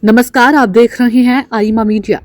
नमस्कार, आप देख रहे हैं आईमा मीडिया।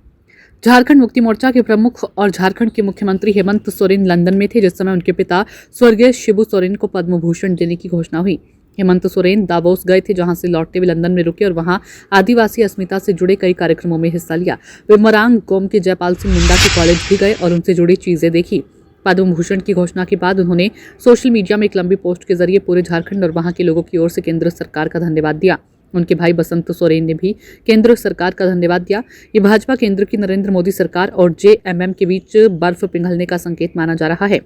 झारखंड मुक्ति मोर्चा के प्रमुख और झारखंड के मुख्यमंत्री हेमंत सोरेन लंदन में थे जिस समय उनके पिता स्वर्गीय शिबू सोरेन को पद्म भूषण देने की घोषणा हुई। हेमंत सोरेन दावोस गए थे, जहां से लौटते हुए लंदन में रुके और वहां आदिवासी अस्मिता से जुड़े कई कार्यक्रमों में हिस्सा लिया। वे मरांग गोम के जयपाल सिंह मुंडा के कॉलेज भी गए और उनसे जुड़ी चीजें देखी। पद्म भूषण की घोषणा के बाद उन्होंने सोशल मीडिया में एक लंबी पोस्ट के जरिए पूरे झारखंड और वहां के लोगों की ओर से केंद्र सरकार का धन्यवाद दिया। उनके भाई बसंत सोरेन ने भी केंद्र सरकार का धन्यवाद दिया। ये भाजपा केंद्र की नरेंद्र मोदी सरकार और जेएमएम के बीच बर्फ पिघलने का संकेत माना जा रहा है।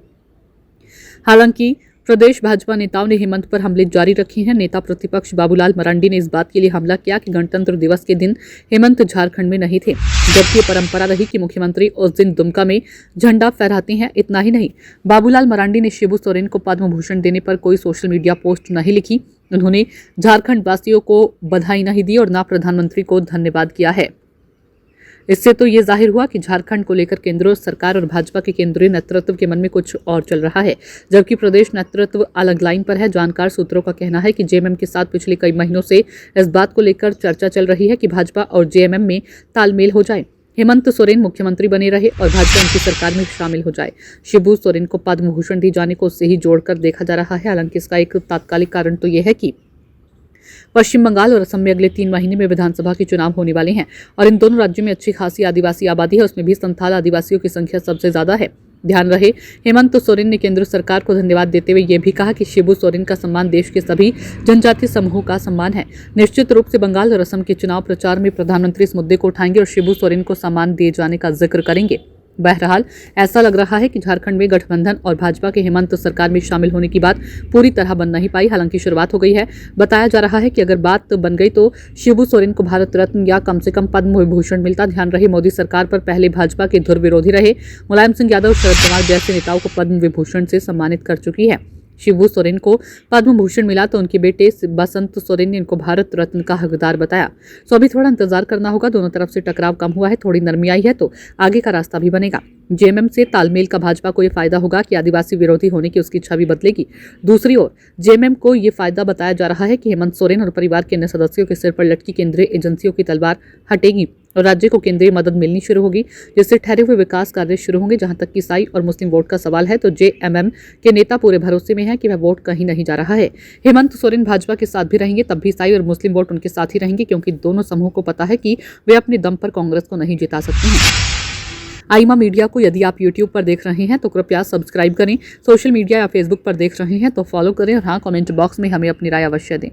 हालांकि प्रदेश भाजपा नेताओं ने हेमंत पर हमले जारी रखे हैं। नेता प्रतिपक्ष बाबूलाल मरांडी ने इस बात के लिए हमला किया कि गणतंत्र दिवस के दिन हेमंत झारखंड में नहीं थे, जबकि ये परंपरा रही कि मुख्यमंत्री उस दिन दुमका में झंडा फहराते हैं। इतना ही नहीं, बाबूलाल मरांडी ने शिबू सोरेन को पद्म भूषण देने पर कोई सोशल मीडिया पोस्ट नहीं लिखी। उन्होंने झारखंड वासियों को बधाई नहीं दी और न प्रधानमंत्री को धन्यवाद किया है। इससे तो ये जाहिर हुआ कि झारखंड को लेकर केंद्र सरकार और भाजपा के केंद्रीय नेतृत्व के मन में कुछ और चल रहा है, जबकि प्रदेश नेतृत्व अलग लाइन पर है। जानकार सूत्रों का कहना है कि जेएमएम के साथ पिछले कई महीनों से इस बात को लेकर चर्चा चल रही है कि भाजपा और जेएमएम में तालमेल हो जाए, हेमंत सोरेन मुख्यमंत्री बने रहे और भाजपा उनकी सरकार में शामिल हो जाए। शिबू सोरेन को पद्म भूषण दिए जाने को उससे ही जोड़कर देखा जा रहा है। हालांकि इसका एक तात्कालिक कारण तो यह है कि पश्चिम बंगाल और असम में अगले 3 महीने में विधानसभा के चुनाव होने वाले हैं और इन दोनों राज्यों में अच्छी खासी आदिवासी आबादी है। उसमें भी संथाल आदिवासियों की संख्या सबसे ज्यादा है। ध्यान रहे, हेमंत सोरेन ने केंद्र सरकार को धन्यवाद देते हुए यह भी कहा कि शिबू सोरेन का सम्मान देश के सभी जनजातीय समूहों का सम्मान है। निश्चित रूप से बंगाल और असम के चुनाव प्रचार में प्रधानमंत्री इस मुद्दे को उठाएंगे और शिबू सोरेन को सम्मान दिए जाने का जिक्र करेंगे। बहरहाल ऐसा लग रहा है कि झारखंड में गठबंधन और भाजपा के हेमंत सरकार में शामिल होने की बात पूरी तरह बन नहीं पाई। हालांकि शुरुआत हो गई है। बताया जा रहा है कि अगर बात बन गई तो शिबू सोरेन को भारत रत्न या कम से कम पद्म विभूषण मिलता। ध्यान रहे, मोदी सरकार पर पहले भाजपा के धुर विरोधी रहे मुलायम सिंह यादव, शरद पवार जैसे नेताओं को पद्म विभूषण से सम्मानित कर चुकी है। शिबू सोरेन को पद्म भूषण मिला तो उनके बेटे बसंत सोरेन ने इनको भारत रत्न का हकदार बताया। सो अभी थोड़ा इंतजार करना होगा। दोनों तरफ से टकराव कम हुआ है, थोड़ी नरमी आई है तो आगे का रास्ता भी बनेगा। जेएमएम से तालमेल का भाजपा को यह फायदा होगा कि आदिवासी विरोधी होने की उसकी छवि बदलेगी। दूसरी ओर जेएमएम को यह फायदा बताया जा रहा है कि हेमंत सोरेन और परिवार के अन्य सदस्यों के सिर पर लटकी केंद्रीय एजेंसियों की तलवार हटेगी और राज्य को केंद्रीय मदद मिलनी शुरू होगी, जिससे ठहरे हुए विकास कार्य शुरू होंगे। जहां तक कि ईसाई और मुस्लिम वोट का सवाल है तो जेएमएम के नेता पूरे भरोसे में है कि वह वोट कहीं नहीं जा रहा है। हेमंत सोरेन भाजपा के साथ भी रहेंगे, तब भी ईसाई और मुस्लिम वोट उनके साथ ही रहेंगे, क्योंकि दोनों समूह को पता है कि वे अपने दम पर कांग्रेस को नहीं जिता सकते हैं। आईमा मीडिया को यदि आप यूट्यूब पर देख रहे हैं तो कृपया सब्सक्राइब करें। सोशल मीडिया या फेसबुक पर देख रहे हैं तो फॉलो करें और हाँ, कमेंट बॉक्स में हमें अपनी राय अवश्य दें।